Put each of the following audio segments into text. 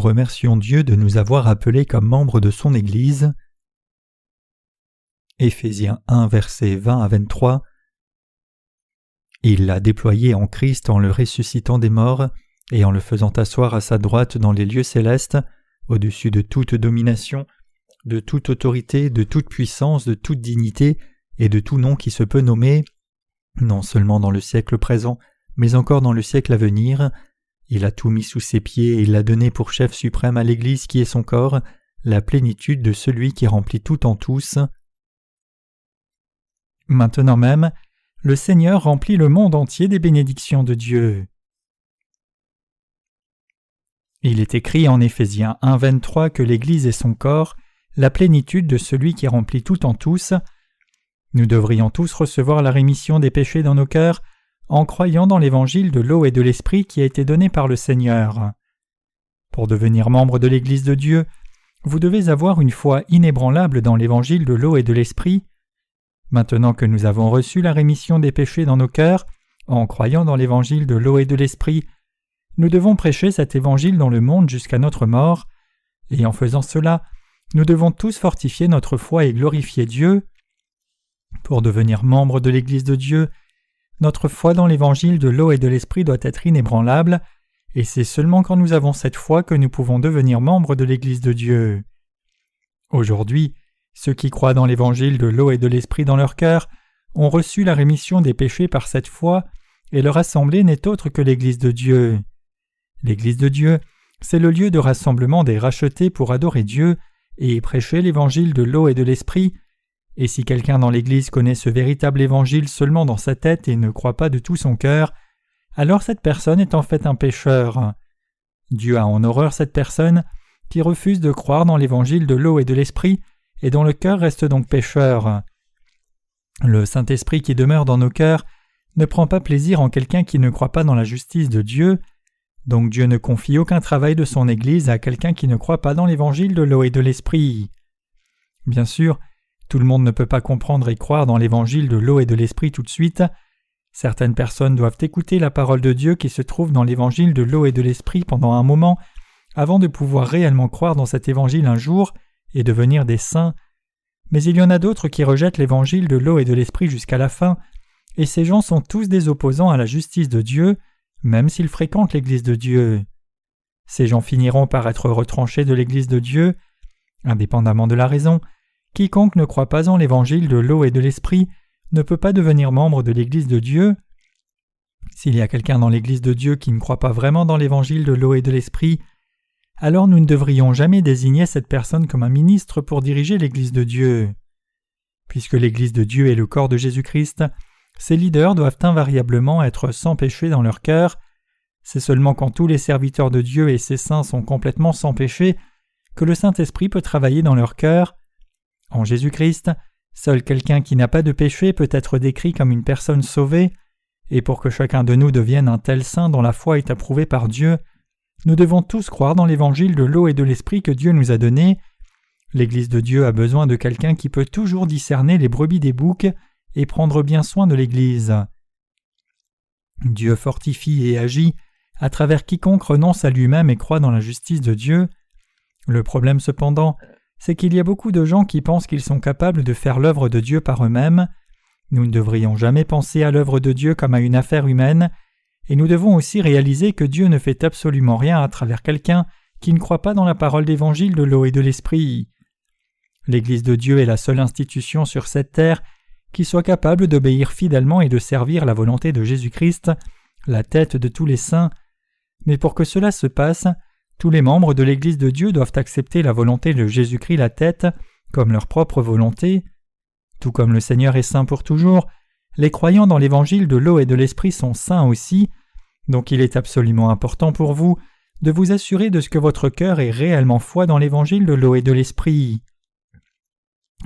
remercions Dieu de nous avoir appelés comme membres de son Église. Éphésiens 1, versets 20 à 23. Il l'a déployé en Christ en le ressuscitant des morts et en le faisant asseoir à sa droite dans les lieux célestes, au-dessus de toute domination, de toute autorité, de toute puissance, de toute dignité et de tout nom qui se peut nommer, non seulement dans le siècle présent, mais encore dans le siècle à venir. Il a tout mis sous ses pieds et il l'a donné pour chef suprême à l'Église qui est son corps, la plénitude de celui qui remplit tout en tous. Maintenant même, le Seigneur remplit le monde entier des bénédictions de Dieu. Il est écrit en Éphésiens 1, 23 que l'Église est son corps, la plénitude de celui qui remplit tout en tous. Nous devrions tous recevoir la rémission des péchés dans nos cœurs en croyant dans l'évangile de l'eau et de l'esprit qui a été donné par le Seigneur. Pour devenir membre de l'Église de Dieu, vous devez avoir une foi inébranlable dans l'évangile de l'eau et de l'esprit. Maintenant que nous avons reçu la rémission des péchés dans nos cœurs, en croyant dans l'évangile de l'eau et de l'esprit, nous devons prêcher cet évangile dans le monde jusqu'à notre mort, et en faisant cela, nous devons tous fortifier notre foi et glorifier Dieu. Pour devenir membre de l'Église de Dieu, notre foi dans l'évangile de l'eau et de l'esprit doit être inébranlable, et c'est seulement quand nous avons cette foi que nous pouvons devenir membres de l'Église de Dieu. Aujourd'hui, ceux qui croient dans l'évangile de l'eau et de l'esprit dans leur cœur ont reçu la rémission des péchés par cette foi, et leur assemblée n'est autre que l'Église de Dieu. L'Église de Dieu, c'est le lieu de rassemblement des rachetés pour adorer Dieu et prêcher l'évangile de l'eau et de l'esprit, et si quelqu'un dans l'Église connaît ce véritable évangile seulement dans sa tête et ne croit pas de tout son cœur, alors cette personne est en fait un pécheur. Dieu a en horreur cette personne qui refuse de croire dans l'évangile de l'eau et de l'esprit et dont le cœur reste donc pécheur. Le Saint-Esprit qui demeure dans nos cœurs ne prend pas plaisir en quelqu'un qui ne croit pas dans la justice de Dieu, donc Dieu ne confie aucun travail de son Église à quelqu'un qui ne croit pas dans l'évangile de l'eau et de l'esprit. Bien sûr, tout le monde ne peut pas comprendre et croire dans l'évangile de l'eau et de l'esprit tout de suite. Certaines personnes doivent écouter la parole de Dieu qui se trouve dans l'évangile de l'eau et de l'esprit pendant un moment avant de pouvoir réellement croire dans cet évangile un jour et devenir des saints. Mais il y en a d'autres qui rejettent l'évangile de l'eau et de l'esprit jusqu'à la fin, et ces gens sont tous des opposants à la justice de Dieu, même s'ils fréquentent l'Église de Dieu. Ces gens finiront par être retranchés de l'Église de Dieu. Indépendamment de la raison, quiconque ne croit pas en l'évangile de l'eau et de l'esprit ne peut pas devenir membre de l'Église de Dieu. S'il y a quelqu'un dans l'Église de Dieu qui ne croit pas vraiment dans l'évangile de l'eau et de l'esprit, alors nous ne devrions jamais désigner cette personne comme un ministre pour diriger l'Église de Dieu. Puisque l'Église de Dieu est le corps de Jésus-Christ, ses leaders doivent invariablement être sans péché dans leur cœur. C'est seulement quand tous les serviteurs de Dieu et ses saints sont complètement sans péché que le Saint-Esprit peut travailler dans leur cœur. En Jésus-Christ, seul quelqu'un qui n'a pas de péché peut être décrit comme une personne sauvée, et pour que chacun de nous devienne un tel saint dont la foi est approuvée par Dieu, nous devons tous croire dans l'évangile de l'eau et de l'esprit que Dieu nous a donné. L'Église de Dieu a besoin de quelqu'un qui peut toujours discerner les brebis des boucs et prendre bien soin de l'Église. Dieu fortifie et agit à travers quiconque renonce à lui-même et croit dans la justice de Dieu. Le problème cependant, c'est qu'il y a beaucoup de gens qui pensent qu'ils sont capables de faire l'œuvre de Dieu par eux-mêmes. Nous ne devrions jamais penser à l'œuvre de Dieu comme à une affaire humaine, et nous devons aussi réaliser que Dieu ne fait absolument rien à travers quelqu'un qui ne croit pas dans la parole d'évangile de l'eau et de l'esprit. L'Église de Dieu est la seule institution sur cette terre qui soit capable d'obéir fidèlement et de servir la volonté de Jésus-Christ, la tête de tous les saints. Mais pour que cela se passe, tous les membres de l'Église de Dieu doivent accepter la volonté de Jésus-Christ la tête comme leur propre volonté. Tout comme le Seigneur est saint pour toujours, les croyants dans l'évangile de l'eau et de l'esprit sont saints aussi, donc il est absolument important pour vous de vous assurer de ce que votre cœur ait réellement foi dans l'évangile de l'eau et de l'esprit.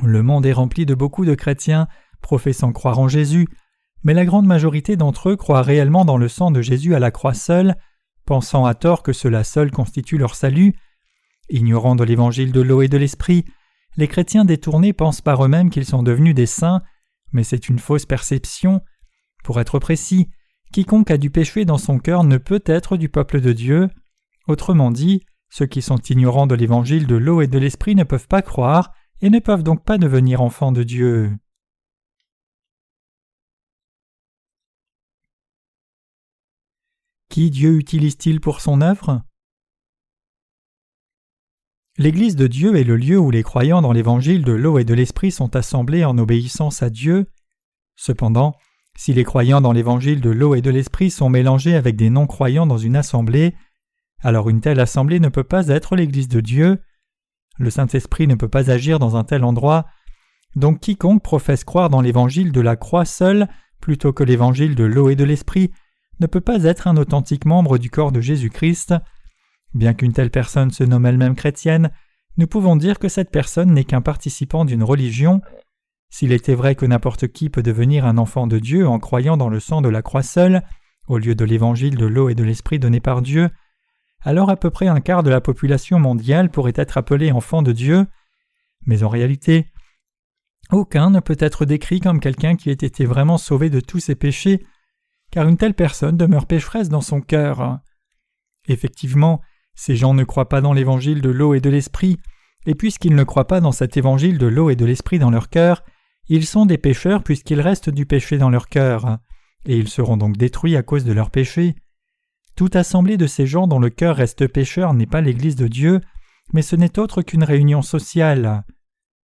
Le monde est rempli de beaucoup de chrétiens professant croire en Jésus, mais la grande majorité d'entre eux croient réellement dans le sang de Jésus à la croix seule, pensant à tort que cela seul constitue leur salut. Ignorant de l'évangile de l'eau et de l'esprit, les chrétiens détournés pensent par eux-mêmes qu'ils sont devenus des saints, mais c'est une fausse perception. Pour être précis, quiconque a du péché dans son cœur ne peut être du peuple de Dieu. Autrement dit, Ceux qui sont ignorants de l'évangile de l'eau et de l'esprit ne peuvent pas croire et ne peuvent donc pas devenir enfants de Dieu. Qui Dieu utilise-t-il pour son œuvre ? L'Église de Dieu est le lieu où les croyants dans l'évangile de l'eau et de l'esprit sont assemblés en obéissance à Dieu. Cependant, si les croyants dans l'évangile de l'eau et de l'esprit sont mélangés avec des non-croyants dans une assemblée, alors une telle assemblée ne peut pas être l'Église de Dieu. Le Saint-Esprit ne peut pas agir dans un tel endroit. Donc quiconque professe croire dans l'évangile de la croix seul, plutôt que l'évangile de l'eau et de l'esprit, ne peut pas être un authentique membre du corps de Jésus-Christ. Bien qu'une telle personne se nomme elle-même chrétienne, nous pouvons dire que cette personne n'est qu'un participant d'une religion. S'il était vrai que n'importe qui peut devenir un enfant de Dieu en croyant dans le sang de la croix seule, au lieu de l'évangile de l'eau et de l'esprit donné par Dieu, alors à peu près un quart de la population mondiale pourrait être appelé enfant de Dieu. Mais en réalité, aucun ne peut être décrit comme quelqu'un qui ait été vraiment sauvé de tous ses péchés, car une telle personne demeure pécheresse dans son cœur. Effectivement, ces gens ne croient pas dans l'évangile de l'eau et de l'esprit, et puisqu'ils ne croient pas dans cet évangile de l'eau et de l'esprit dans leur cœur, ils sont des pécheurs puisqu'il reste du péché dans leur cœur, et ils seront donc détruits à cause de leur péché. Toute assemblée de ces gens dont le cœur reste pécheur n'est pas l'Église de Dieu, mais ce n'est autre qu'une réunion sociale.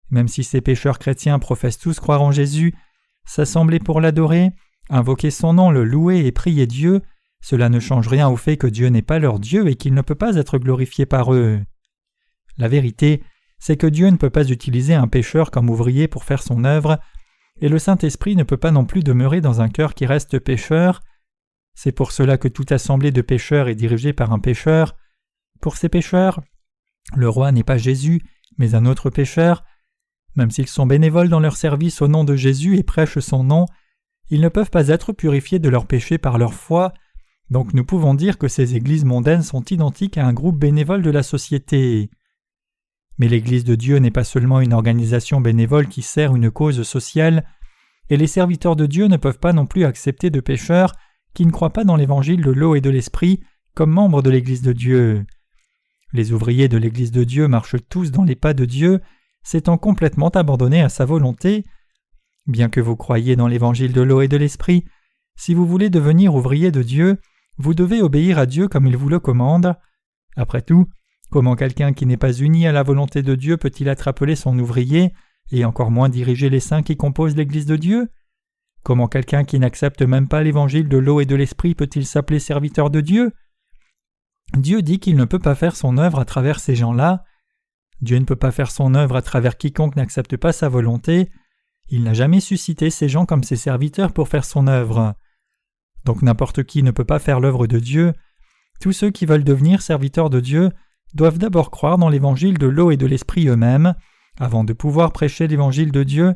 Même si ces pécheurs chrétiens professent tous croire en Jésus, s'assembler pour l'adorer, invoquer son nom, le louer et prier Dieu, cela ne change rien au fait que Dieu n'est pas leur Dieu et qu'il ne peut pas être glorifié par eux. La vérité, c'est que Dieu ne peut pas utiliser un pécheur comme ouvrier pour faire son œuvre, et le Saint-Esprit ne peut pas non plus demeurer dans un cœur qui reste pécheur. C'est pour cela que toute assemblée de pécheurs est dirigée par un pécheur. Pour ces pécheurs, le roi n'est pas Jésus, mais un autre pécheur. Même s'ils sont bénévoles dans leur service au nom de Jésus et prêchent son nom, ils ne peuvent pas être purifiés de leurs péchés par leur foi. Donc nous pouvons dire que ces églises mondaines sont identiques à un groupe bénévole de la société. Mais l'Église de Dieu n'est pas seulement une organisation bénévole qui sert une cause sociale, et les serviteurs de Dieu ne peuvent pas non plus accepter de pécheurs qui ne croient pas dans l'évangile de l'eau et de l'esprit comme membres de l'Église de Dieu. Les ouvriers de l'Église de Dieu marchent tous dans les pas de Dieu, s'étant complètement abandonnés à sa volonté. Bien que vous croyiez dans l'évangile de l'eau et de l'esprit, si vous voulez devenir ouvrier de Dieu, vous devez obéir à Dieu comme il vous le commande. Après tout, comment quelqu'un qui n'est pas uni à la volonté de Dieu peut-il être appelé son ouvrier et encore moins diriger les saints qui composent l'Église de Dieu ? Comment quelqu'un qui n'accepte même pas l'évangile de l'eau et de l'esprit peut-il s'appeler serviteur de Dieu ? Dieu dit qu'il ne peut pas faire son œuvre à travers ces gens-là. Dieu ne peut pas faire son œuvre à travers quiconque n'accepte pas sa volonté. Il n'a jamais suscité ces gens comme ses serviteurs pour faire son œuvre. Donc n'importe qui ne peut pas faire l'œuvre de Dieu. Tous ceux qui veulent devenir serviteurs de Dieu doivent d'abord croire dans l'évangile de l'eau et de l'esprit eux-mêmes, avant de pouvoir prêcher l'évangile de Dieu,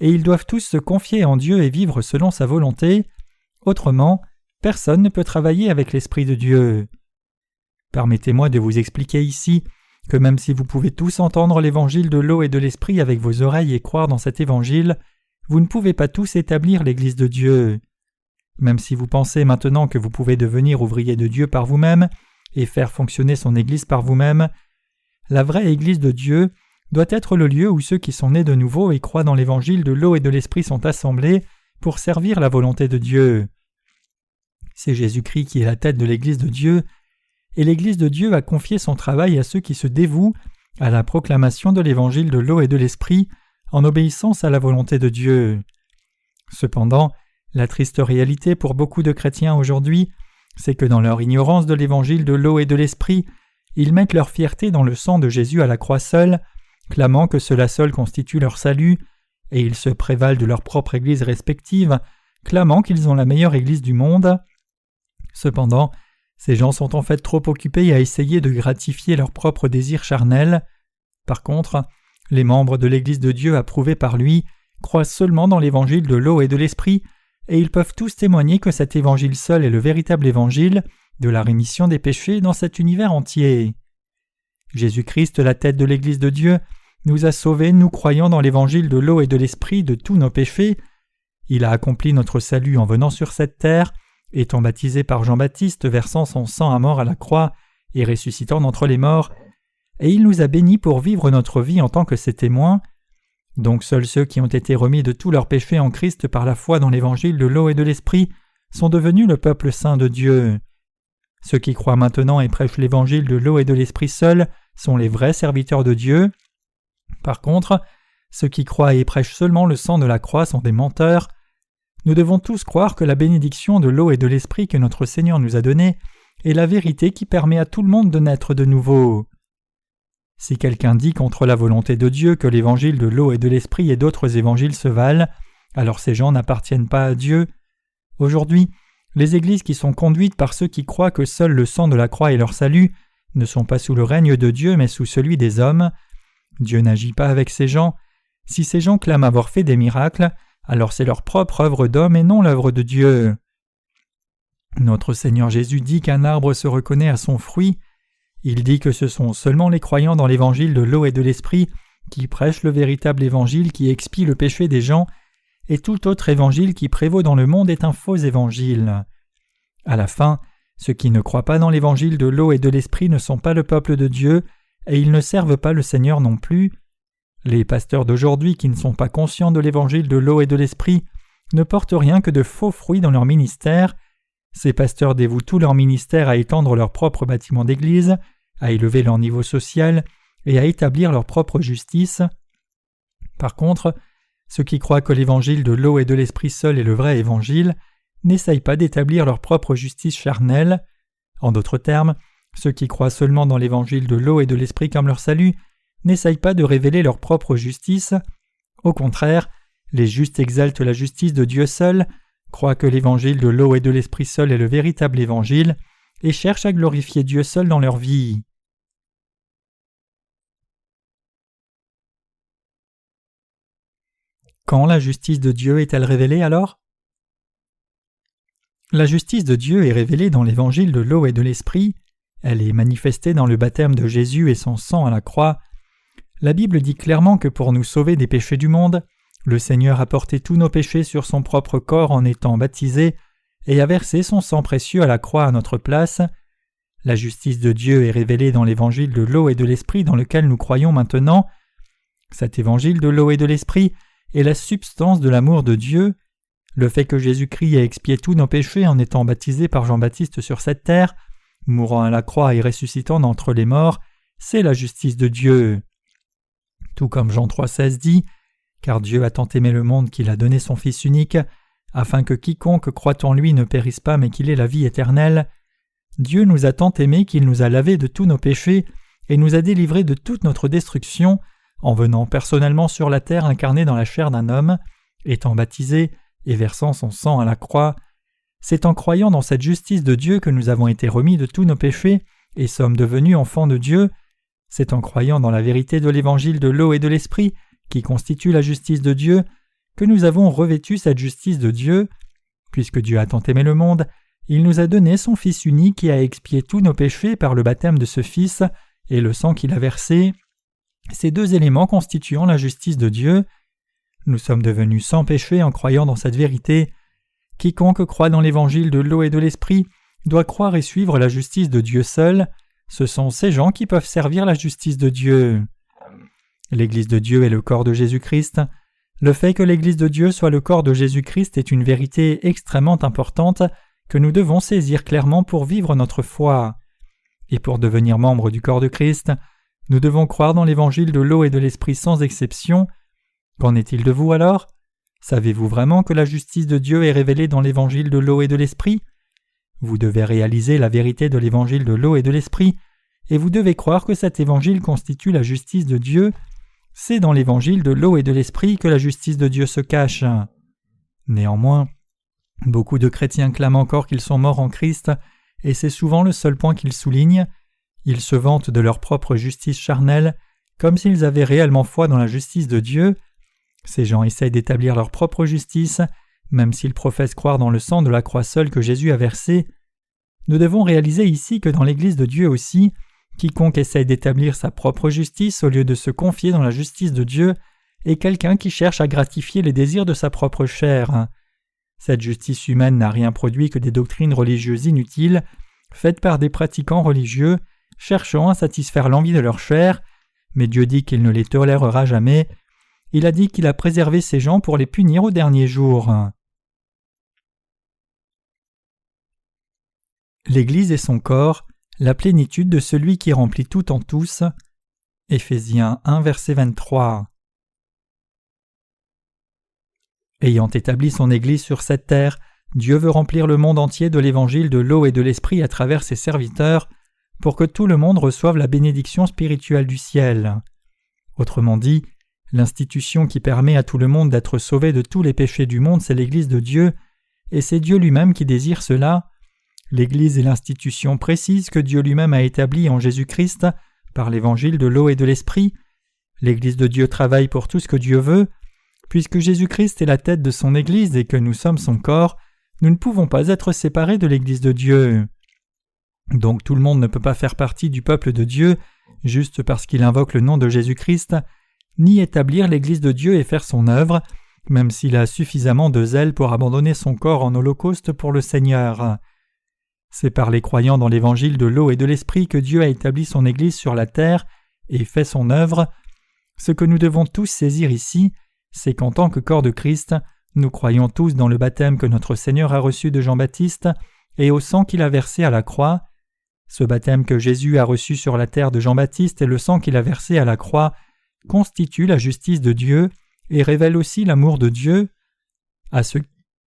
et ils doivent tous se confier en Dieu et vivre selon sa volonté. Autrement, personne ne peut travailler avec l'Esprit de Dieu. Permettez-moi de vous expliquer ici que même si vous pouvez tous entendre l'évangile de l'eau et de l'esprit avec vos oreilles et croire dans cet évangile, vous ne pouvez pas tous établir l'Église de Dieu. Même si vous pensez maintenant que vous pouvez devenir ouvrier de Dieu par vous-même et faire fonctionner son Église par vous-même, la vraie Église de Dieu doit être le lieu où ceux qui sont nés de nouveau et croient dans l'évangile de l'eau et de l'esprit sont assemblés pour servir la volonté de Dieu. C'est Jésus-Christ qui est la tête de l'Église de Dieu, et l'Église de Dieu a confié son travail à ceux qui se dévouent à la proclamation de l'évangile de l'eau et de l'esprit en obéissance à la volonté de Dieu. Cependant, la triste réalité pour beaucoup de chrétiens aujourd'hui, c'est que dans leur ignorance de l'évangile de l'eau et de l'esprit, ils mettent leur fierté dans le sang de Jésus à la croix seule, clamant que cela seul constitue leur salut, et ils se prévalent de leur propre église respective, clamant qu'ils ont la meilleure église du monde. Cependant, ces gens sont en fait trop occupés à essayer de gratifier leurs propres désirs charnels. Par contre, les membres de l'Église de Dieu approuvés par lui croient seulement dans l'évangile de l'eau et de l'esprit, et ils peuvent tous témoigner que cet évangile seul est le véritable évangile de la rémission des péchés dans cet univers entier. Jésus-Christ, la tête de l'Église de Dieu, nous a sauvés, nous croyant dans l'évangile de l'eau et de l'esprit de tous nos péchés. Il a accompli notre salut en venant sur cette terre, étant baptisé par Jean-Baptiste, versant son sang à mort à la croix et ressuscitant d'entre les morts, et il nous a bénis pour vivre notre vie en tant que ses témoins. Donc seuls ceux qui ont été remis de tous leurs péchés en Christ par la foi dans l'évangile de l'eau et de l'esprit sont devenus le peuple saint de Dieu. Ceux qui croient maintenant et prêchent l'évangile de l'eau et de l'esprit seul sont les vrais serviteurs de Dieu. Par contre, ceux qui croient et prêchent seulement le sang de la croix sont des menteurs. Nous devons tous croire que la bénédiction de l'eau et de l'esprit que notre Seigneur nous a donnée est la vérité qui permet à tout le monde de naître de nouveau. Si quelqu'un dit contre la volonté de Dieu que l'évangile de l'eau et de l'esprit et d'autres évangiles se valent, alors ces gens n'appartiennent pas à Dieu. Aujourd'hui, les églises qui sont conduites par ceux qui croient que seul le sang de la croix est leur salut ne sont pas sous le règne de Dieu mais sous celui des hommes. Dieu n'agit pas avec ces gens. Si ces gens clament avoir fait des miracles, alors c'est leur propre œuvre d'homme et non l'œuvre de Dieu. Notre Seigneur Jésus dit qu'un arbre se reconnaît à son fruit. Il dit que ce sont seulement les croyants dans l'évangile de l'eau et de l'esprit qui prêchent le véritable évangile qui expie le péché des gens, et tout autre évangile qui prévaut dans le monde est un faux évangile. À la fin, ceux qui ne croient pas dans l'évangile de l'eau et de l'esprit ne sont pas le peuple de Dieu, et ils ne servent pas le Seigneur non plus. Les pasteurs d'aujourd'hui qui ne sont pas conscients de l'évangile de l'eau et de l'esprit ne portent rien que de faux fruits dans leur ministère. Ces pasteurs dévouent tout leur ministère à étendre leur propre bâtiment d'église, à élever leur niveau social et à établir leur propre justice. Par contre, ceux qui croient que l'évangile de l'eau et de l'esprit seul est le vrai évangile n'essayent pas d'établir leur propre justice charnelle. En d'autres termes, ceux qui croient seulement dans l'évangile de l'eau et de l'esprit comme leur salut n'essayent pas de révéler leur propre justice. Au contraire, les justes exaltent la justice de Dieu seul, croient que l'évangile de l'eau et de l'esprit seul est le véritable évangile, et cherchent à glorifier Dieu seul dans leur vie. Quand la justice de Dieu est-elle révélée alors ? La justice de Dieu est révélée dans l'évangile de l'eau et de l'esprit. Elle est manifestée dans le baptême de Jésus et son sang à la croix. La Bible dit clairement que pour nous sauver des péchés du monde, le Seigneur a porté tous nos péchés sur son propre corps en étant baptisé et a versé son sang précieux à la croix à notre place. La justice de Dieu est révélée dans l'évangile de l'eau et de l'esprit dans lequel nous croyons maintenant. Cet évangile de l'eau et de l'esprit est la substance de l'amour de Dieu. Le fait que Jésus-Christ ait expié tous nos péchés en étant baptisé par Jean-Baptiste sur cette terre, mourant à la croix et ressuscitant d'entre les morts, c'est la justice de Dieu. Tout comme Jean 3,16 dit « Car Dieu a tant aimé le monde qu'il a donné son Fils unique, afin que quiconque croit en lui ne périsse pas mais qu'il ait la vie éternelle. Dieu nous a tant aimés qu'il nous a lavés de tous nos péchés et nous a délivrés de toute notre destruction, en venant personnellement sur la terre incarné dans la chair d'un homme, étant baptisé et versant son sang à la croix. C'est en croyant dans cette justice de Dieu que nous avons été remis de tous nos péchés et sommes devenus enfants de Dieu. C'est en croyant dans la vérité de l'évangile de l'eau et de l'esprit, qui constitue la justice de Dieu, que nous avons revêtu cette justice de Dieu. Puisque Dieu a tant aimé le monde, il nous a donné son Fils unique qui a expié tous nos péchés par le baptême de ce Fils et le sang qu'il a versé. Ces deux éléments constituant la justice de Dieu. Nous sommes devenus sans péché en croyant dans cette vérité. Quiconque croit dans l'évangile de l'eau et de l'esprit doit croire et suivre la justice de Dieu seul. Ce sont ces gens qui peuvent servir la justice de Dieu. L'Église de Dieu est le corps de Jésus-Christ. Le fait que l'Église de Dieu soit le corps de Jésus-Christ est une vérité extrêmement importante que nous devons saisir clairement pour vivre notre foi. Et pour devenir membre du corps de Christ, nous devons croire dans l'évangile de l'eau et de l'esprit sans exception. Qu'en est-il de vous alors ? Savez-vous vraiment que la justice de Dieu est révélée dans l'évangile de l'eau et de l'esprit ? Vous devez réaliser la vérité de l'évangile de l'eau et de l'esprit, et vous devez croire que cet évangile constitue la justice de Dieu. C'est dans l'évangile de l'eau et de l'esprit que la justice de Dieu se cache. Néanmoins, beaucoup de chrétiens clament encore qu'ils sont morts en Christ, et c'est souvent le seul point qu'ils soulignent. Ils se vantent de leur propre justice charnelle, comme s'ils avaient réellement foi dans la justice de Dieu. Ces gens essayent d'établir leur propre justice, même s'ils professent croire dans le sang de la croix seule que Jésus a versé. Nous devons réaliser ici que dans l'Église de Dieu aussi, quiconque essaye d'établir sa propre justice au lieu de se confier dans la justice de Dieu est quelqu'un qui cherche à gratifier les désirs de sa propre chair. Cette justice humaine n'a rien produit que des doctrines religieuses inutiles, faites par des pratiquants religieux, cherchant à satisfaire l'envie de leur chair, mais Dieu dit qu'il ne les tolérera jamais. Il a dit qu'il a préservé ces gens pour les punir au dernier jour. L'Église est son corps, la plénitude de celui qui remplit tout en tous. Éphésiens 1, verset 23. Ayant établi son Église sur cette terre, Dieu veut remplir le monde entier de l'évangile de l'eau et de l'esprit à travers ses serviteurs, pour que tout le monde reçoive la bénédiction spirituelle du ciel. Autrement dit, l'institution qui permet à tout le monde d'être sauvé de tous les péchés du monde, c'est l'Église de Dieu, et c'est Dieu lui-même qui désire cela. L'Église est l'institution précise que Dieu lui-même a établie en Jésus-Christ par l'évangile de l'eau et de l'esprit. L'Église de Dieu travaille pour tout ce que Dieu veut. Puisque Jésus-Christ est la tête de son Église et que nous sommes son corps, nous ne pouvons pas être séparés de l'Église de Dieu. Donc tout le monde ne peut pas faire partie du peuple de Dieu juste parce qu'il invoque le nom de Jésus-Christ, ni établir l'Église de Dieu et faire son œuvre, même s'il a suffisamment de zèle pour abandonner son corps en holocauste pour le Seigneur. C'est par les croyants dans l'évangile de l'eau et de l'esprit que Dieu a établi son Église sur la terre et fait son œuvre. Ce que nous devons tous saisir ici, c'est qu'en tant que corps de Christ, nous croyons tous dans le baptême que notre Seigneur a reçu de Jean-Baptiste et au sang qu'il a versé à la croix. Ce baptême que Jésus a reçu sur la terre de Jean-Baptiste et le sang qu'il a versé à la croix constituent la justice de Dieu et révèlent aussi l'amour de Dieu. À ceux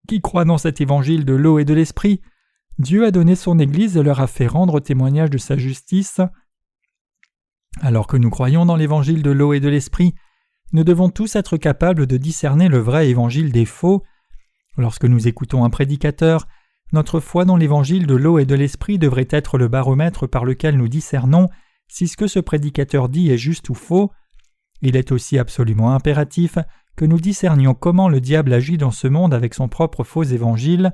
qui croient dans cet évangile de l'eau et de l'esprit, Dieu a donné son Église et leur a fait rendre témoignage de sa justice. Alors que nous croyons dans l'évangile de l'eau et de l'esprit, nous devons tous être capables de discerner le vrai évangile des faux. Lorsque nous écoutons un prédicateur, notre foi dans l'évangile de l'eau et de l'esprit devrait être le baromètre par lequel nous discernons si ce que ce prédicateur dit est juste ou faux. Il est aussi absolument impératif que nous discernions comment le diable agit dans ce monde avec son propre faux évangile.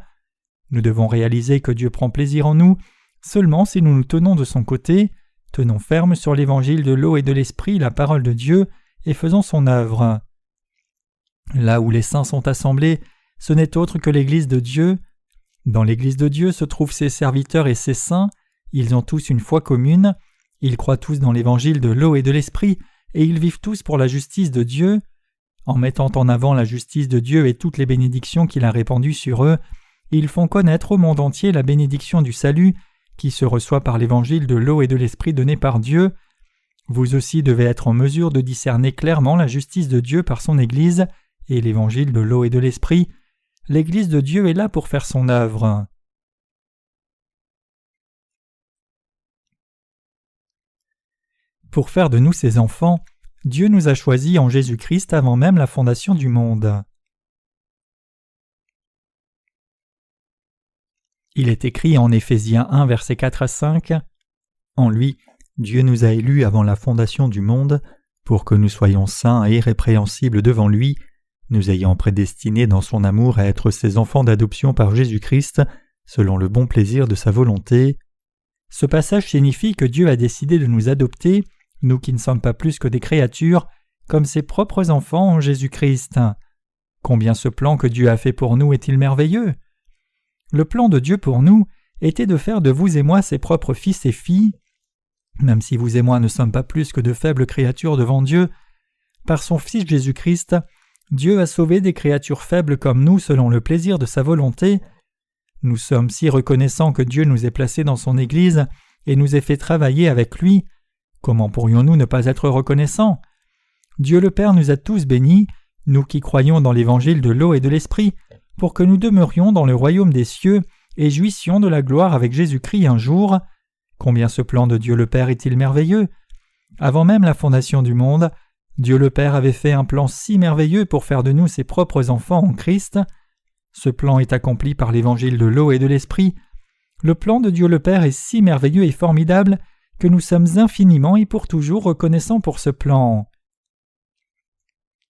Nous devons réaliser que Dieu prend plaisir en nous seulement si nous nous tenons de son côté, tenons ferme sur l'évangile de l'eau et de l'esprit, la parole de Dieu, et faisons son œuvre. Là où les saints sont assemblés, ce n'est autre que l'Église de Dieu. Dans l'Église de Dieu se trouvent ses serviteurs et ses saints, ils ont tous une foi commune, ils croient tous dans l'évangile de l'eau et de l'esprit, et ils vivent tous pour la justice de Dieu. En mettant en avant la justice de Dieu et toutes les bénédictions qu'il a répandues sur eux, ils font connaître au monde entier la bénédiction du salut qui se reçoit par l'évangile de l'eau et de l'esprit donné par Dieu. Vous aussi devez être en mesure de discerner clairement la justice de Dieu par son Église et l'évangile de l'eau et de l'esprit. L'Église de Dieu est là pour faire son œuvre. Pour faire de nous ses enfants, Dieu nous a choisis en Jésus-Christ avant même la fondation du monde. Il est écrit en Éphésiens 1, versets 4 à 5, « En lui, Dieu nous a élus avant la fondation du monde, pour que nous soyons saints et irrépréhensibles devant lui, nous ayant prédestinés dans son amour à être ses enfants d'adoption par Jésus-Christ, selon le bon plaisir de sa volonté. » Ce passage signifie que Dieu a décidé de nous adopter, nous qui ne sommes pas plus que des créatures, comme ses propres enfants en Jésus-Christ. Combien ce plan que Dieu a fait pour nous est-il merveilleux? Le plan de Dieu pour nous était de faire de vous et moi ses propres fils et filles. Même si vous et moi ne sommes pas plus que de faibles créatures devant Dieu, par son Fils Jésus-Christ, Dieu a sauvé des créatures faibles comme nous selon le plaisir de sa volonté. Nous sommes si reconnaissants que Dieu nous ait placés dans son Église et nous ait fait travailler avec lui. Comment pourrions-nous ne pas être reconnaissants? Dieu le Père nous a tous bénis, nous qui croyons dans l'évangile de l'eau et de l'esprit, pour que nous demeurions dans le royaume des cieux et jouissions de la gloire avec Jésus-Christ un jour. Combien ce plan de Dieu le Père est-il merveilleux? Avant même la fondation du monde, Dieu le Père avait fait un plan si merveilleux pour faire de nous ses propres enfants en Christ. Ce plan est accompli par l'évangile de l'eau et de l'esprit. Le plan de Dieu le Père est si merveilleux et formidable que nous sommes infiniment et pour toujours reconnaissants pour ce plan.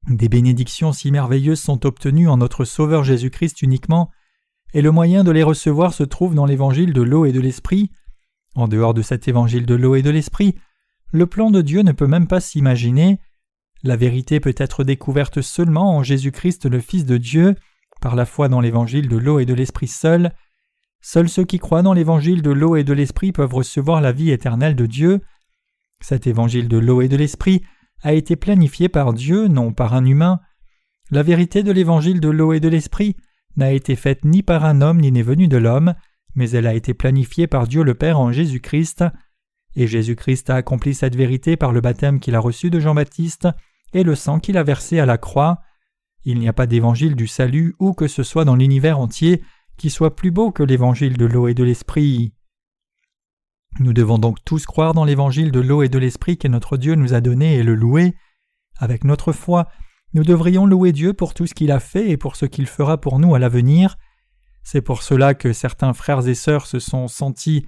Des bénédictions si merveilleuses sont obtenues en notre Sauveur Jésus-Christ uniquement, et le moyen de les recevoir se trouve dans l'évangile de l'eau et de l'esprit. En dehors de cet évangile de l'eau et de l'esprit, le plan de Dieu ne peut même pas s'imaginer. La vérité peut être découverte seulement en Jésus-Christ le Fils de Dieu, par la foi dans l'évangile de l'eau et de l'esprit seul. Seuls ceux qui croient dans l'évangile de l'eau et de l'esprit peuvent recevoir la vie éternelle de Dieu. Cet évangile de l'eau et de l'esprit a été planifié par Dieu, non par un humain. La vérité de l'évangile de l'eau et de l'esprit n'a été faite ni par un homme ni n'est venue de l'homme, mais elle a été planifiée par Dieu le Père en Jésus-Christ. Et Jésus-Christ a accompli cette vérité par le baptême qu'il a reçu de Jean-Baptiste et le sang qu'il a versé à la croix. Il n'y a pas d'évangile du salut où que ce soit dans l'univers entier qui soit plus beau que l'évangile de l'eau et de l'esprit. Nous devons donc tous croire dans l'évangile de l'eau et de l'esprit que notre Dieu nous a donné et le louer. Avec notre foi, nous devrions louer Dieu pour tout ce qu'il a fait et pour ce qu'il fera pour nous à l'avenir. C'est pour cela que certains frères et sœurs se sont sentis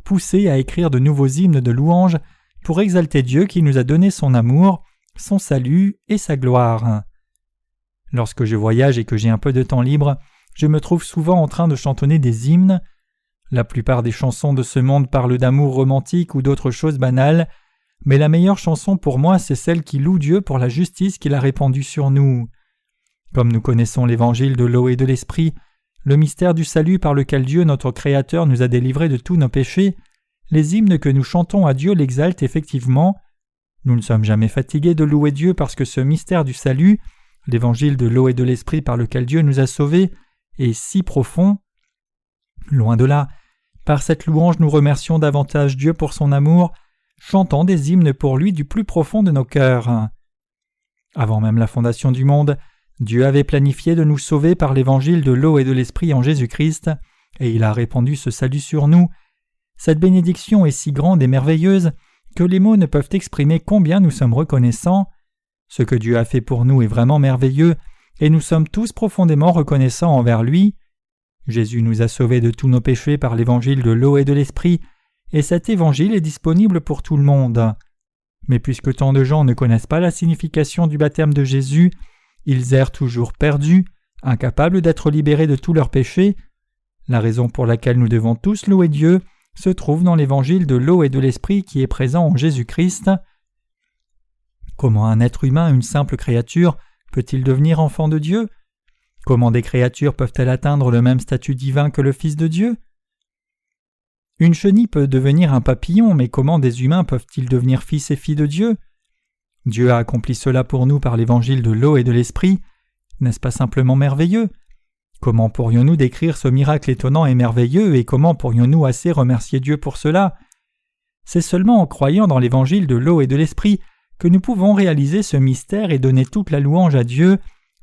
poussés à écrire de nouveaux hymnes de louange pour exalter Dieu qui nous a donné son amour, son salut et sa gloire. Lorsque je voyage et que j'ai un peu de temps libre, je me trouve souvent en train de chantonner des hymnes. La plupart des chansons de ce monde parlent d'amour romantique ou d'autres choses banales, mais la meilleure chanson pour moi, c'est celle qui loue Dieu pour la justice qu'il a répandue sur nous. Comme nous connaissons l'évangile de l'eau et de l'esprit, le mystère du salut par lequel Dieu, notre Créateur, nous a délivrés de tous nos péchés, les hymnes que nous chantons à Dieu l'exaltent effectivement. Nous ne sommes jamais fatigués de louer Dieu parce que ce mystère du salut, l'évangile de l'eau et de l'esprit par lequel Dieu nous a sauvés, est si profond. Loin de là, par cette louange nous remercions davantage Dieu pour son amour, chantant des hymnes pour lui du plus profond de nos cœurs. Avant même la fondation du monde, Dieu avait planifié de nous sauver par l'évangile de l'eau et de l'esprit en Jésus-Christ, et il a répandu ce salut sur nous. Cette bénédiction est si grande et merveilleuse que les mots ne peuvent exprimer combien nous sommes reconnaissants. Ce que Dieu a fait pour nous est vraiment merveilleux, et nous sommes tous profondément reconnaissants envers lui. Jésus nous a sauvés de tous nos péchés par l'évangile de l'eau et de l'esprit, et cet évangile est disponible pour tout le monde. Mais puisque tant de gens ne connaissent pas la signification du baptême de Jésus, ils errent toujours perdus, incapables d'être libérés de tous leurs péchés. La raison pour laquelle nous devons tous louer Dieu se trouve dans l'évangile de l'eau et de l'esprit qui est présent en Jésus-Christ. Comment un être humain, une simple créature, peut-il devenir enfant de Dieu? Comment des créatures peuvent-elles atteindre le même statut divin que le Fils de Dieu? Une chenille peut devenir un papillon, mais comment des humains peuvent-ils devenir fils et filles de Dieu? Dieu a accompli cela pour nous par l'évangile de l'eau et de l'esprit. N'est-ce pas simplement merveilleux? Comment pourrions-nous décrire ce miracle étonnant et merveilleux, et comment pourrions-nous assez remercier Dieu pour cela? C'est seulement en croyant dans l'évangile de l'eau et de l'esprit que nous pouvons réaliser ce mystère et donner toute la louange à Dieu,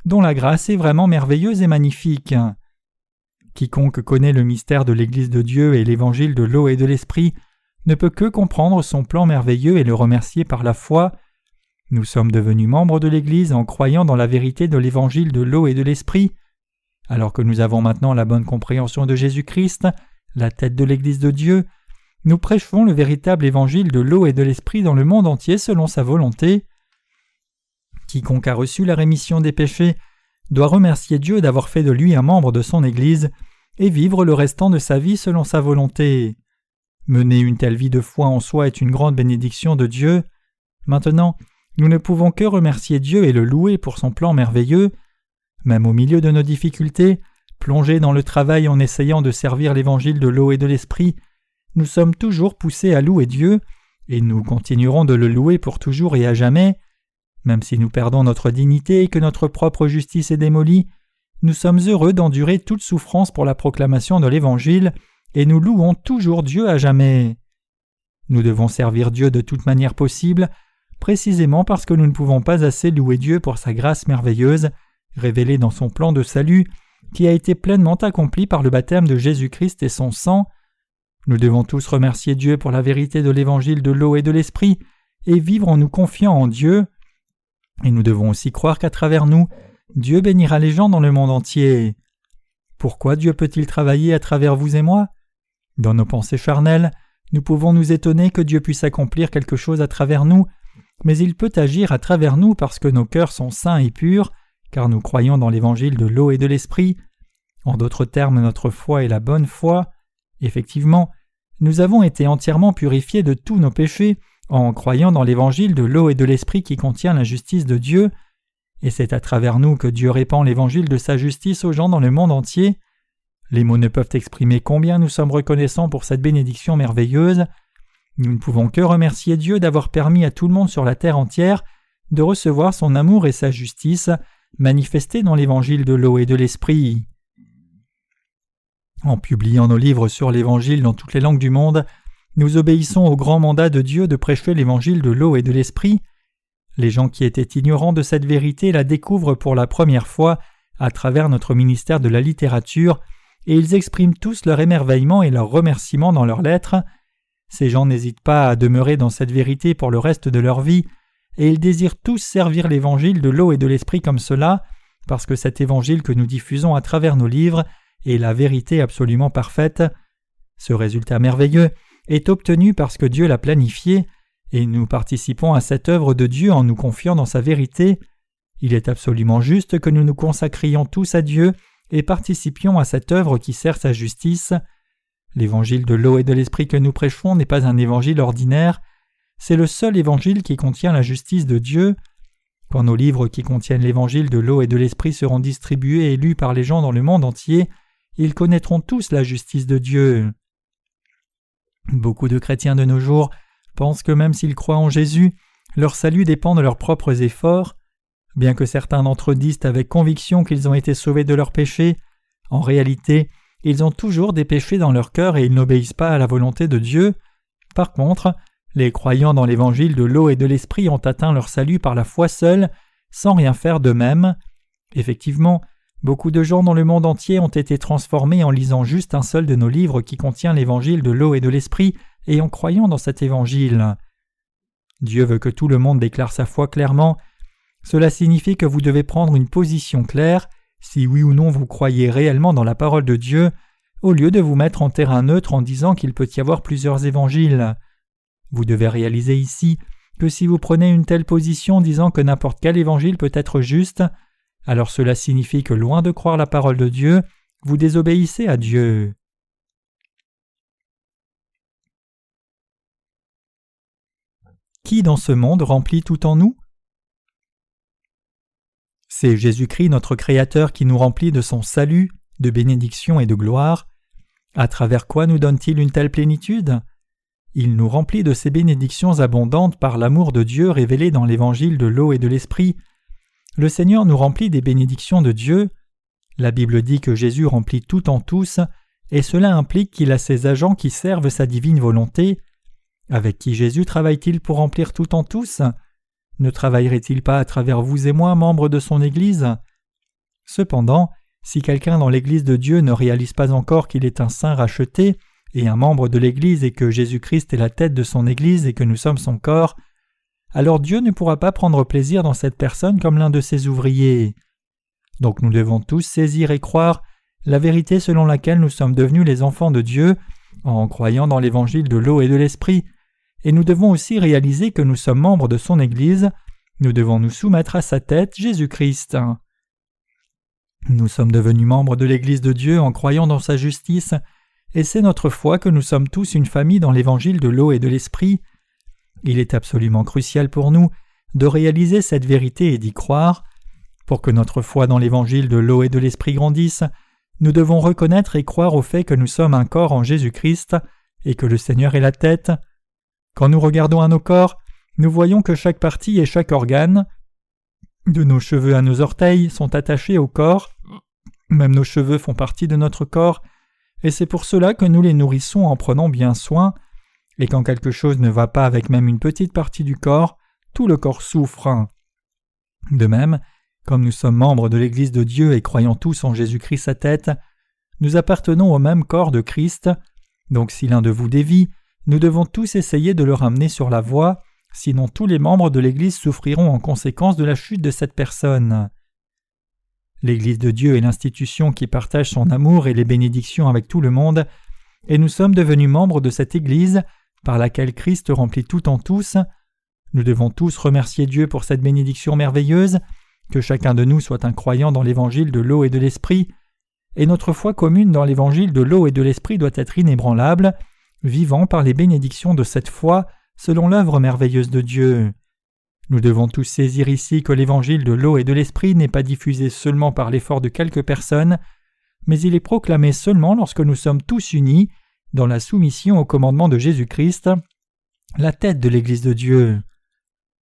dont la grâce est vraiment merveilleuse et magnifique. Quiconque connaît le mystère de l'Église de Dieu et l'évangile de l'eau et de l'esprit ne peut que comprendre son plan merveilleux et le remercier par la foi. Nous sommes devenus membres de l'Église en croyant dans la vérité de l'évangile de l'eau et de l'esprit. Alors que nous avons maintenant la bonne compréhension de Jésus-Christ, la tête de l'Église de Dieu, nous prêchons le véritable évangile de l'eau et de l'esprit dans le monde entier selon sa volonté. Quiconque a reçu la rémission des péchés doit remercier Dieu d'avoir fait de lui un membre de son Église et vivre le restant de sa vie selon sa volonté. Mener une telle vie de foi en soi est une grande bénédiction de Dieu. Maintenant, nous ne pouvons que remercier Dieu et le louer pour son plan merveilleux. Même au milieu de nos difficultés, plongés dans le travail en essayant de servir l'évangile de l'eau et de l'esprit, nous sommes toujours poussés à louer Dieu, et nous continuerons de le louer pour toujours et à jamais. Même si nous perdons notre dignité et que notre propre justice est démolie, nous sommes heureux d'endurer toute souffrance pour la proclamation de l'Évangile, et nous louons toujours Dieu à jamais. Nous devons servir Dieu de toute manière possible, précisément parce que nous ne pouvons pas assez louer Dieu pour sa grâce merveilleuse, révélée dans son plan de salut, qui a été pleinement accompli par le baptême de Jésus-Christ et son sang. Nous devons tous remercier Dieu pour la vérité de l'évangile de l'eau et de l'esprit, et vivre en nous confiant en Dieu. Et nous devons aussi croire qu'à travers nous, Dieu bénira les gens dans le monde entier. Pourquoi Dieu peut-il travailler à travers vous et moi? Dans nos pensées charnelles, nous pouvons nous étonner que Dieu puisse accomplir quelque chose à travers nous, mais il peut agir à travers nous parce que nos cœurs sont saints et purs, car nous croyons dans l'évangile de l'eau et de l'esprit. En d'autres termes, notre foi est la bonne foi. Effectivement, nous avons été entièrement purifiés de tous nos péchés en croyant dans l'évangile de l'eau et de l'esprit qui contient la justice de Dieu, et c'est à travers nous que Dieu répand l'évangile de sa justice aux gens dans le monde entier. Les mots ne peuvent exprimer combien nous sommes reconnaissants pour cette bénédiction merveilleuse. Nous ne pouvons que remercier Dieu d'avoir permis à tout le monde sur la terre entière de recevoir son amour et sa justice manifestés dans l'évangile de l'eau et de l'esprit. En publiant nos livres sur l'évangile dans toutes les langues du monde, nous obéissons au grand mandat de Dieu de prêcher l'évangile de l'eau et de l'esprit. Les gens qui étaient ignorants de cette vérité la découvrent pour la première fois à travers notre ministère de la littérature, et ils expriment tous leur émerveillement et leur remerciement dans leurs lettres. Ces gens n'hésitent pas à demeurer dans cette vérité pour le reste de leur vie, et ils désirent tous servir l'évangile de l'eau et de l'esprit comme cela, parce que cet évangile que nous diffusons à travers nos livres est la vérité absolument parfaite. Ce résultat merveilleux est obtenu parce que Dieu l'a planifié, et nous participons à cette œuvre de Dieu en nous confiant dans sa vérité. Il est absolument juste que nous nous consacrions tous à Dieu et participions à cette œuvre qui sert sa justice. L'évangile de l'eau et de l'esprit que nous prêchons n'est pas un évangile ordinaire, c'est le seul évangile qui contient la justice de Dieu. Quand nos livres qui contiennent l'évangile de l'eau et de l'esprit seront distribués et lus par les gens dans le monde entier, ils connaîtront tous la justice de Dieu. Beaucoup de chrétiens de nos jours pensent que même s'ils croient en Jésus, leur salut dépend de leurs propres efforts. Bien que certains d'entre eux disent avec conviction qu'ils ont été sauvés de leurs péchés, en réalité, ils ont toujours des péchés dans leur cœur et ils n'obéissent pas à la volonté de Dieu. Par contre, les croyants dans l'évangile de l'eau et de l'esprit ont atteint leur salut par la foi seule, sans rien faire d'eux-mêmes. Effectivement, beaucoup de gens dans le monde entier ont été transformés en lisant juste un seul de nos livres qui contient l'évangile de l'eau et de l'esprit et en croyant dans cet évangile. Dieu veut que tout le monde déclare sa foi clairement. Cela signifie que vous devez prendre une position claire, si oui ou non vous croyez réellement dans la parole de Dieu, au lieu de vous mettre en terrain neutre en disant qu'il peut y avoir plusieurs évangiles. Vous devez réaliser ici que si vous prenez une telle position disant que n'importe quel évangile peut être juste, alors cela signifie que loin de croire la parole de Dieu, vous désobéissez à Dieu. Qui dans ce monde remplit tout en nous ? C'est Jésus-Christ notre Créateur qui nous remplit de son salut, de bénédiction et de gloire. À travers quoi nous donne-t-il une telle plénitude ? Il nous remplit de ces bénédictions abondantes par l'amour de Dieu révélé dans l'évangile de l'eau et de l'esprit. Le Seigneur nous remplit des bénédictions de Dieu. La Bible dit que Jésus remplit tout en tous, et cela implique qu'il a ses agents qui servent sa divine volonté. Avec qui Jésus travaille-t-il pour remplir tout en tous ? Ne travaillerait-il pas à travers vous et moi, membres de son Église ? Cependant, si quelqu'un dans l'Église de Dieu ne réalise pas encore qu'il est un saint racheté et un membre de l'Église et que Jésus-Christ est la tête de son Église et que nous sommes son corps, alors Dieu ne pourra pas prendre plaisir dans cette personne comme l'un de ses ouvriers. Donc nous devons tous saisir et croire la vérité selon laquelle nous sommes devenus les enfants de Dieu en croyant dans l'évangile de l'eau et de l'esprit, et nous devons aussi réaliser que nous sommes membres de son Église, nous devons nous soumettre à sa tête, Jésus-Christ. Nous sommes devenus membres de l'Église de Dieu en croyant dans sa justice, et c'est notre foi que nous sommes tous une famille dans l'évangile de l'eau et de l'esprit. Il est absolument crucial pour nous de réaliser cette vérité et d'y croire. Pour que notre foi dans l'évangile de l'eau et de l'esprit grandisse, nous devons reconnaître et croire au fait que nous sommes un corps en Jésus-Christ et que le Seigneur est la tête. Quand nous regardons à nos corps, nous voyons que chaque partie et chaque organe, de nos cheveux à nos orteils, sont attachés au corps. Même nos cheveux font partie de notre corps, et c'est pour cela que nous les nourrissons en prenant bien soin. Et quand quelque chose ne va pas avec même une petite partie du corps, tout le corps souffre. De même, comme nous sommes membres de l'Église de Dieu et croyons tous en Jésus-Christ sa tête, nous appartenons au même corps de Christ. Donc si l'un de vous dévie, nous devons tous essayer de le ramener sur la voie, sinon tous les membres de l'Église souffriront en conséquence de la chute de cette personne. L'Église de Dieu est l'institution qui partage son amour et les bénédictions avec tout le monde, et nous sommes devenus membres de cette Église par laquelle Christ remplit tout en tous. Nous devons tous remercier Dieu pour cette bénédiction merveilleuse, que chacun de nous soit un croyant dans l'évangile de l'eau et de l'esprit, et notre foi commune dans l'évangile de l'eau et de l'esprit doit être inébranlable, vivant par les bénédictions de cette foi selon l'œuvre merveilleuse de Dieu. Nous devons tous saisir ici que l'évangile de l'eau et de l'esprit n'est pas diffusé seulement par l'effort de quelques personnes, mais il est proclamé seulement lorsque nous sommes tous unis dans la soumission au commandement de Jésus-Christ, la tête de l'Église de Dieu.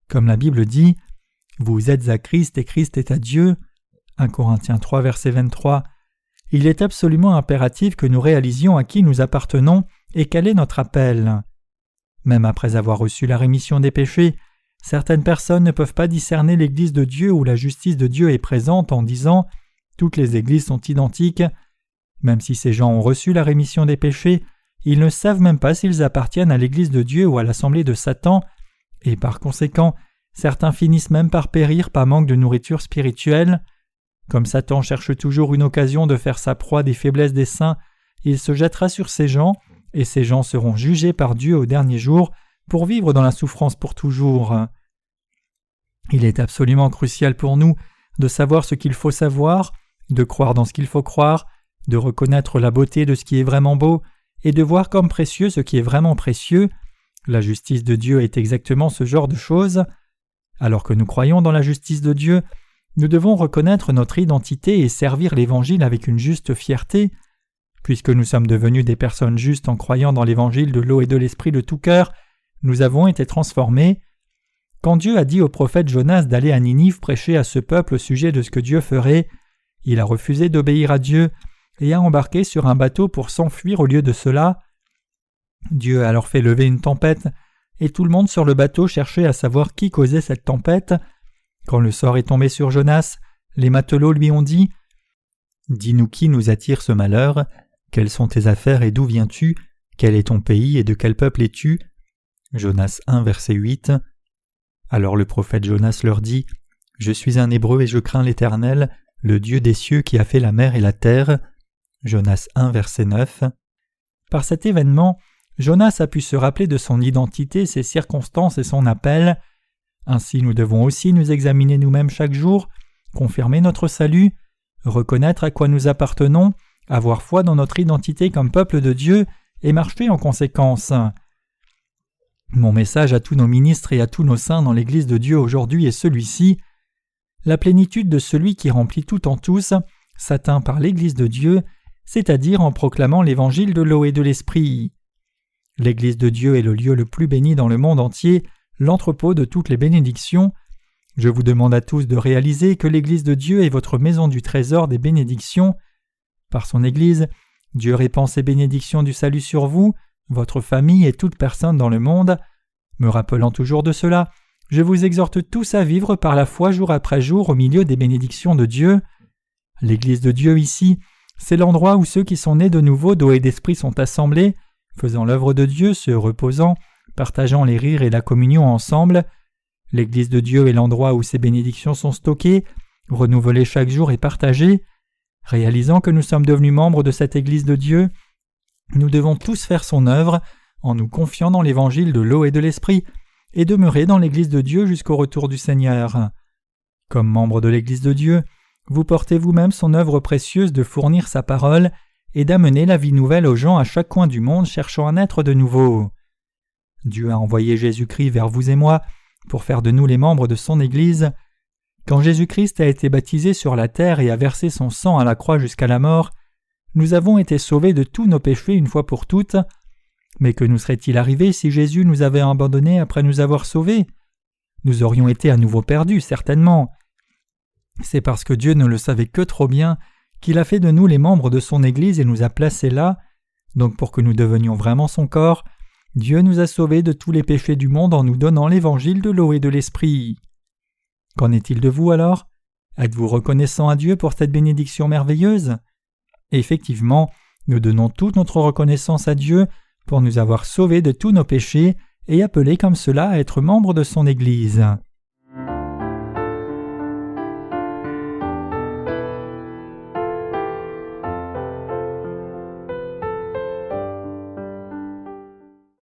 Comme la Bible dit, « Vous êtes à Christ et Christ est à Dieu » 1 Corinthiens 3, verset 23. Il est absolument impératif que nous réalisions à qui nous appartenons et quel est notre appel. Même après avoir reçu la rémission des péchés, certaines personnes ne peuvent pas discerner l'Église de Dieu où la justice de Dieu est présente en disant « Toutes les églises sont identiques ». Même si ces gens ont reçu la rémission des péchés, ils ne savent même pas s'ils appartiennent à l'Église de Dieu ou à l'assemblée de Satan, et par conséquent, certains finissent même par périr par manque de nourriture spirituelle. Comme Satan cherche toujours une occasion de faire sa proie des faiblesses des saints, il se jettera sur ces gens, et ces gens seront jugés par Dieu au dernier jour pour vivre dans la souffrance pour toujours. Il est absolument crucial pour nous de savoir ce qu'il faut savoir, de croire dans ce qu'il faut croire, de reconnaître la beauté de ce qui est vraiment beau, et de voir comme précieux ce qui est vraiment précieux. La justice de Dieu est exactement ce genre de choses. Alors que nous croyons dans la justice de Dieu, nous devons reconnaître notre identité et servir l'Évangile avec une juste fierté. Puisque nous sommes devenus des personnes justes en croyant dans l'Évangile de l'eau et de l'Esprit de tout cœur, nous avons été transformés. Quand Dieu a dit au prophète Jonas d'aller à Ninive prêcher à ce peuple au sujet de ce que Dieu ferait, il a refusé d'obéir à Dieu et a embarqué sur un bateau pour s'enfuir au lieu de cela. Dieu a alors fait lever une tempête, et tout le monde sur le bateau cherchait à savoir qui causait cette tempête. Quand le sort est tombé sur Jonas, les matelots lui ont dit « Dis-nous qui nous attire ce malheur, quelles sont tes affaires et d'où viens-tu, quel est ton pays et de quel peuple es-tu » Jonas 1, verset 8. Alors le prophète Jonas leur dit « Je suis un Hébreu et je crains l'Éternel, le Dieu des cieux qui a fait la mer et la terre. » Jonas 1, verset 9. Par cet événement, Jonas a pu se rappeler de son identité, ses circonstances et son appel. Ainsi nous devons aussi nous examiner nous-mêmes chaque jour, confirmer notre salut, reconnaître à quoi nous appartenons, avoir foi dans notre identité comme peuple de Dieu et marcher en conséquence. Mon message à tous nos ministres et à tous nos saints dans l'Église de Dieu aujourd'hui est celui-ci. La plénitude de celui qui remplit tout en tous s'atteint par l'Église de Dieu, c'est-à-dire en proclamant l'Évangile de l'eau et de l'Esprit. L'Église de Dieu est le lieu le plus béni dans le monde entier, l'entrepôt de toutes les bénédictions. Je vous demande à tous de réaliser que l'Église de Dieu est votre maison du trésor des bénédictions. Par son Église, Dieu répand ses bénédictions du salut sur vous, votre famille et toute personne dans le monde. Me rappelant toujours de cela, je vous exhorte tous à vivre par la foi jour après jour au milieu des bénédictions de Dieu. L'Église de Dieu ici, c'est l'endroit où ceux qui sont nés de nouveau d'eau et d'esprit sont assemblés, faisant l'œuvre de Dieu, se reposant, partageant les rires et la communion ensemble. L'Église de Dieu est l'endroit où ces bénédictions sont stockées, renouvelées chaque jour et partagées. Réalisant que nous sommes devenus membres de cette Église de Dieu, nous devons tous faire son œuvre en nous confiant dans l'Évangile de l'eau et de l'Esprit et demeurer dans l'Église de Dieu jusqu'au retour du Seigneur. Comme membre de l'Église de Dieu, vous portez vous-même son œuvre précieuse de fournir sa parole et d'amener la vie nouvelle aux gens à chaque coin du monde cherchant à naître de nouveau. Dieu a envoyé Jésus-Christ vers vous et moi pour faire de nous les membres de son Église. Quand Jésus-Christ a été baptisé sur la terre et a versé son sang à la croix jusqu'à la mort, nous avons été sauvés de tous nos péchés une fois pour toutes. Mais que nous serait-il arrivé si Jésus nous avait abandonnés après nous avoir sauvés ? Nous aurions été à nouveau perdus, certainement. C'est parce que Dieu ne le savait que trop bien qu'il a fait de nous les membres de son Église et nous a placés là. Donc pour que nous devenions vraiment son corps, Dieu nous a sauvés de tous les péchés du monde en nous donnant l'Évangile de l'eau et de l'Esprit. Qu'en est-il de vous alors ? Êtes-vous reconnaissant à Dieu pour cette bénédiction merveilleuse ? Effectivement, nous donnons toute notre reconnaissance à Dieu pour nous avoir sauvés de tous nos péchés et appelés comme cela à être membres de son Église.